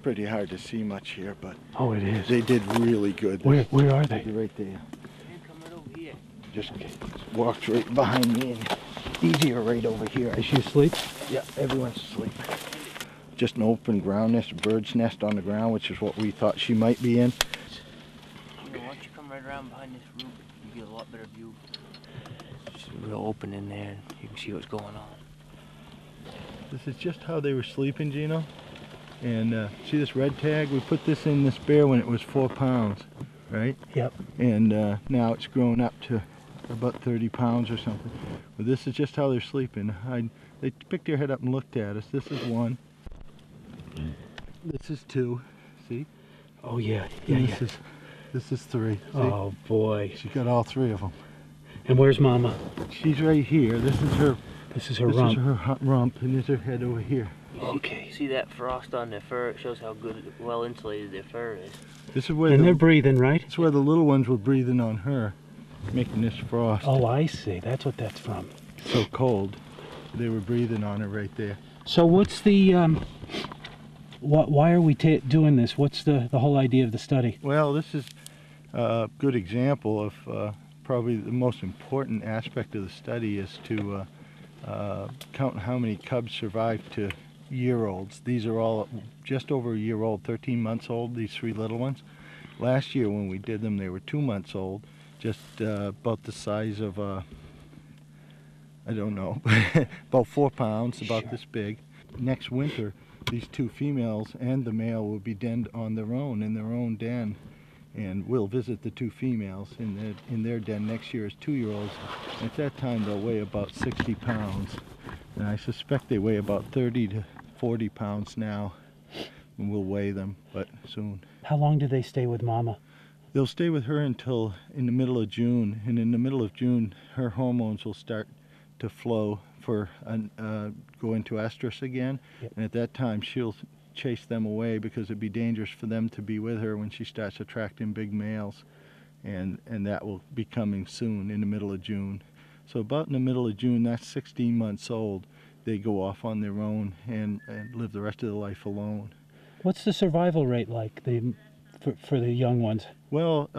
pretty hard to see much here, but oh, it is. they did really good. Where are they? They're right there. Just walked right behind me, and easier right over here. Is she asleep? Yeah, everyone's asleep. Just an open ground nest, a bird's nest on the ground, which is what we thought she might be in. You know, once you come right around behind this roof, you get a lot better view. It's real open in there, and you can see what's going on. This is just how they were sleeping, Gino. And see this red tag? We put this in this bear when it was 4 pounds, right? Yep. And now it's grown up to about 30 pounds or something. But this is just how they're sleeping. They picked their head up and looked at us. This is 1. This is 2. See? Oh yeah, And this is 3. See? Oh boy. She got all 3 of them. And where's Mama? She's right here. This is her. This is her This rump. is her rump, and there's her head over here. Okay. See that frost on their fur? It shows how good, well insulated their fur is. This is where And they're breathing, right? It's where the little ones were breathing on her, making this frost. Oh, I see. That's what that's from. So cold. They were breathing on her right there. So what's the why are we doing this? What's the whole idea of the study? Well, this is a good example of probably the most important aspect of the study is to count how many cubs survive to year-olds. These are all just over a year old, 13 months old, these 3 little ones. Last year when we did them, they were 2 months old, just about the size of, I don't know, about 4 pounds, about this big. Next winter, these 2 females and the male will be denned on their own, in their own den. And we'll visit the 2 females in their den next year as 2-year-olds. At that time, they'll weigh about 60 pounds. And I suspect they weigh about 30 to 40 pounds now. And we'll weigh them, but soon. How long do they stay with Mama? They'll stay with her until in the middle of June. And in the middle of June, her hormones will start to flow for go into estrus again. Yep. And at that time, she'll chase them away because it'd be dangerous for them to be with her when she starts attracting big males, and that will be coming soon in the middle of June. So about in the middle of June, that's 16 months old, they go off on their own and live the rest of their life alone. What's the survival rate like for the young ones? Well,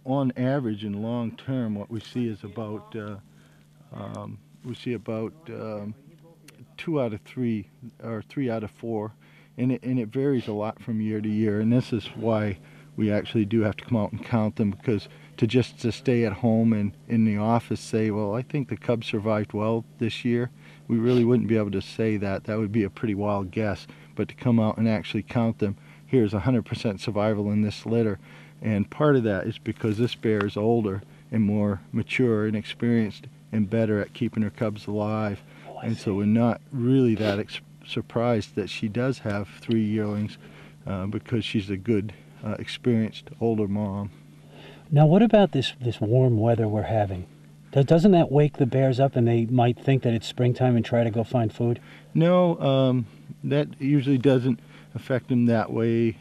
on average and long term, what we see is about 2 out of 3 or 3 out of 4. And it varies a lot from year to year, and this is why we actually do have to come out and count them, because to stay at home and in the office say, well, I think the cubs survived well this year, we really wouldn't be able to say that. That would be a pretty wild guess. But to come out and actually count them, here's 100% survival in this litter, and part of that is because this bear is older and more mature and experienced and better at keeping her cubs alive. And so we're not really that surprised that she does have 3 yearlings because she's a good, experienced older mom. Now, what about this warm weather we're having? Doesn't that wake the bears up and they might think that it's springtime and try to go find food? No, that usually doesn't affect them that way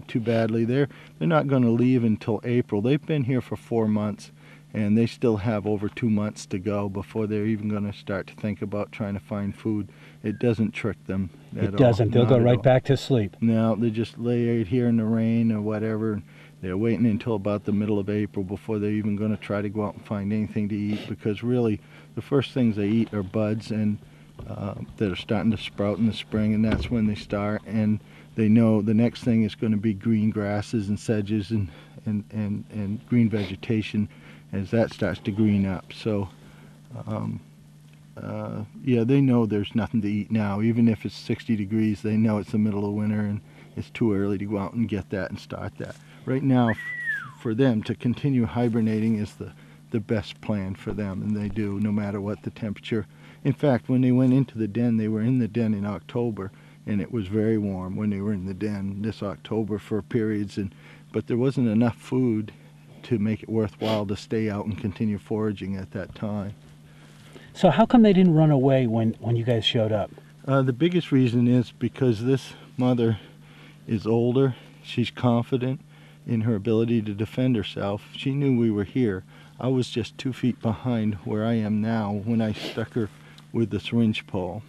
too badly. They're not going to leave until April. They've been here for 4 months. And they still have over 2 months to go before they're even going to start to think about trying to find food. It doesn't trick them at all. It doesn't. They'll go right back to sleep. No, they just lay right here in the rain or whatever. And they're waiting until about the middle of April before they're even going to try to go out and find anything to eat, because really the first things they eat are buds and that are starting to sprout in the spring, and that's when they start. And they know the next thing is going to be green grasses and sedges and green vegetation as that starts to green up. So yeah, they know there's nothing to eat now. Even if it's 60 degrees, they know it's the middle of winter and it's too early to go out and get that and start that. Right now, for them to continue hibernating is the best plan for them, and they do, no matter what the temperature. In fact, when they went into the den, they were in the den in October, and it was very warm when they were in the den this October for periods, but there wasn't enough food to make it worthwhile to stay out and continue foraging at that time. So how come they didn't run away when you guys showed up? The biggest reason is because this mother is older. She's confident in her ability to defend herself. She knew we were here. I was just 2 feet behind where I am now when I stuck her with the syringe pole.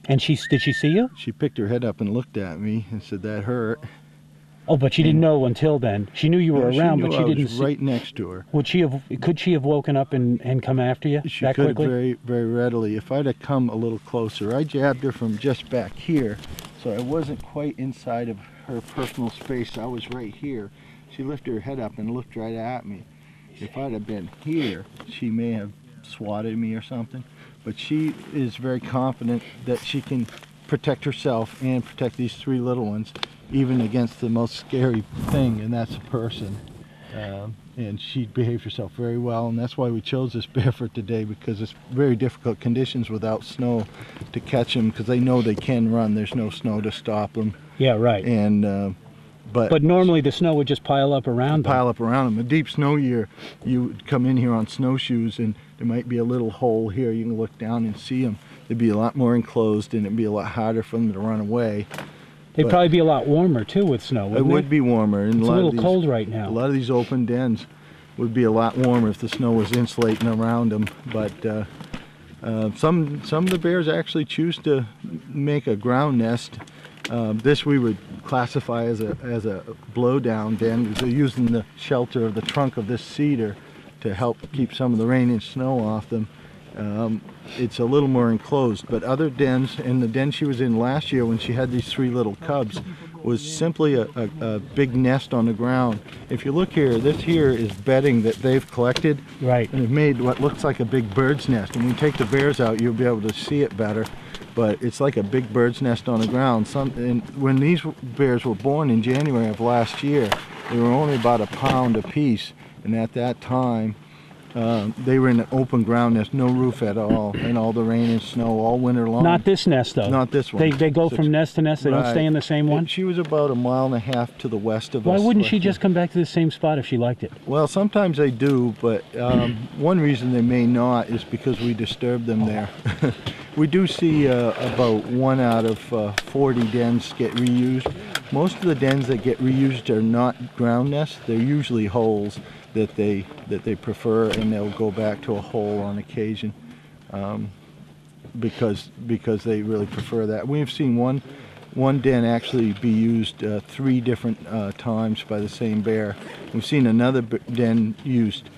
And did she see you? She picked her head up and looked at me and said, "That hurt." Oh, but she didn't know until then. She knew you were She around, knew but she I didn't was see. right next to her. Could she have woken up and come after you She that could have quickly? very, very readily. If I'd have come a little closer, I jabbed her from just back here, so I wasn't quite inside of her personal space. I was right here. She lifted her head up and looked right at me. If I'd have been here, she may have swatted me or something. But she is very confident that she can protect herself and protect these three little ones, even against the most scary thing, and that's a person. And she behaved herself very well, and that's why we chose this bear for today, because it's very difficult conditions without snow to catch them, because they know they can run. There's no snow to stop them. Yeah, right. And but normally the snow would just pile up around them. Pile up around them. A deep snow year, you would come in here on snowshoes, and there might be a little hole here. You can look down and see them. They'd be a lot more enclosed, and it'd be a lot harder for them to run away. They'd probably be a lot warmer too with snow, wouldn't it? Would be warmer. And it's a little cold right now. A lot of these open dens would be a lot warmer if the snow was insulating around them. But some of the bears actually choose to make a ground nest. This we would classify as a blowdown den, because they're using the shelter of the trunk of this cedar to help keep some of the rain and snow off them. It's a little more enclosed, but other dens, and the den she was in last year when she had these three little cubs, was simply a big nest on the ground. If you look here, this here is bedding that they've collected, right, and they've made what looks like a big bird's nest. And when you take the bears out, you'll be able to see it better, but it's like a big bird's nest on the ground. And when these bears were born in January of last year, they were only about a pound apiece, and at that time they were in an open ground nest, no roof at all, and all the rain and snow all winter long. Not this nest, though. Not this one. They go from nest to nest. They don't stay in the same one. She was about 1.5 miles to the west of us. Why wouldn't she just come back to the same spot if she liked it? Well, sometimes they do, but one reason they may not is because we disturb them there. We do see about 1 out of 40 dens get reused. Most of the dens that get reused are not ground nests. They're usually holes that they prefer, and they'll go back to a hole on occasion because they really prefer that. We've seen one den actually be used 3 different times by the same bear. We've seen another den used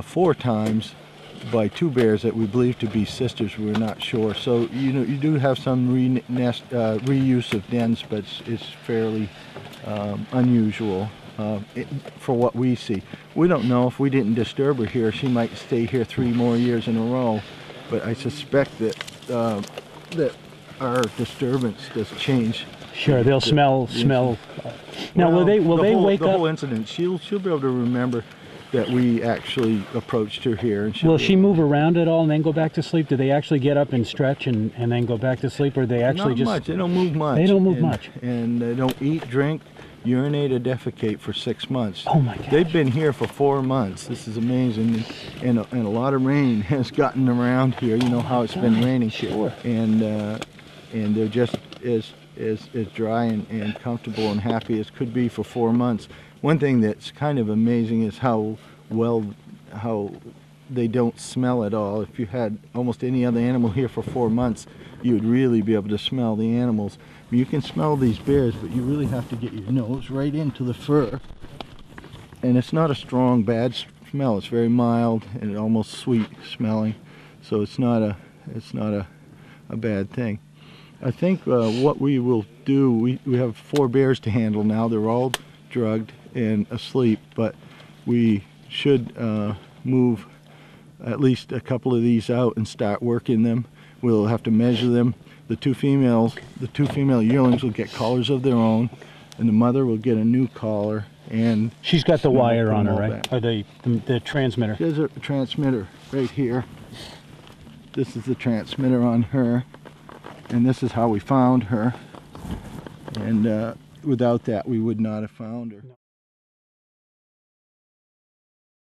4 times by 2 bears that we believe to be sisters. We're not sure. So you do have some reuse of dens, but it's fairly unusual. For what we see. We don't know. If we didn't disturb her here, she might stay here 3 more years in a row, but I suspect that that our disturbance does change. Sure, they'll smell. Now, will they wake up? The whole incident, she'll be able to remember that we actually approached her here. And will she move around at all and then go back to sleep? Do they actually get up and stretch and then go back to sleep, or they actually Not just... much. They don't move much. They don't move much. And they don't eat, drink, urinate, or defecate for 6 months. Oh my gosh. They've been here for 4 months. This is amazing. And a lot of rain has gotten around here. You know how it's been raining. Sure. And they're just as dry and comfortable and happy as could be for 4 months. One thing that's kind of amazing is how they don't smell at all. If you had almost any other animal here for 4 months, you would really be able to smell the animals. You can smell these bears, but you really have to get your nose right into the fur. And it's not a strong, bad smell. It's very mild and almost sweet smelling. So it's not a bad thing. I think what we will do, we have 4 bears to handle now. They're all drugged and asleep, but we should move at least a couple of these out and start working them. We'll have to measure them. The two female yearlings will get collars of their own, and the mother will get a new collar. And she's got the wire on her, right? Back. Or the transmitter. There's a transmitter right here. This is the transmitter on her, and this is how we found her. And without that, we would not have found her.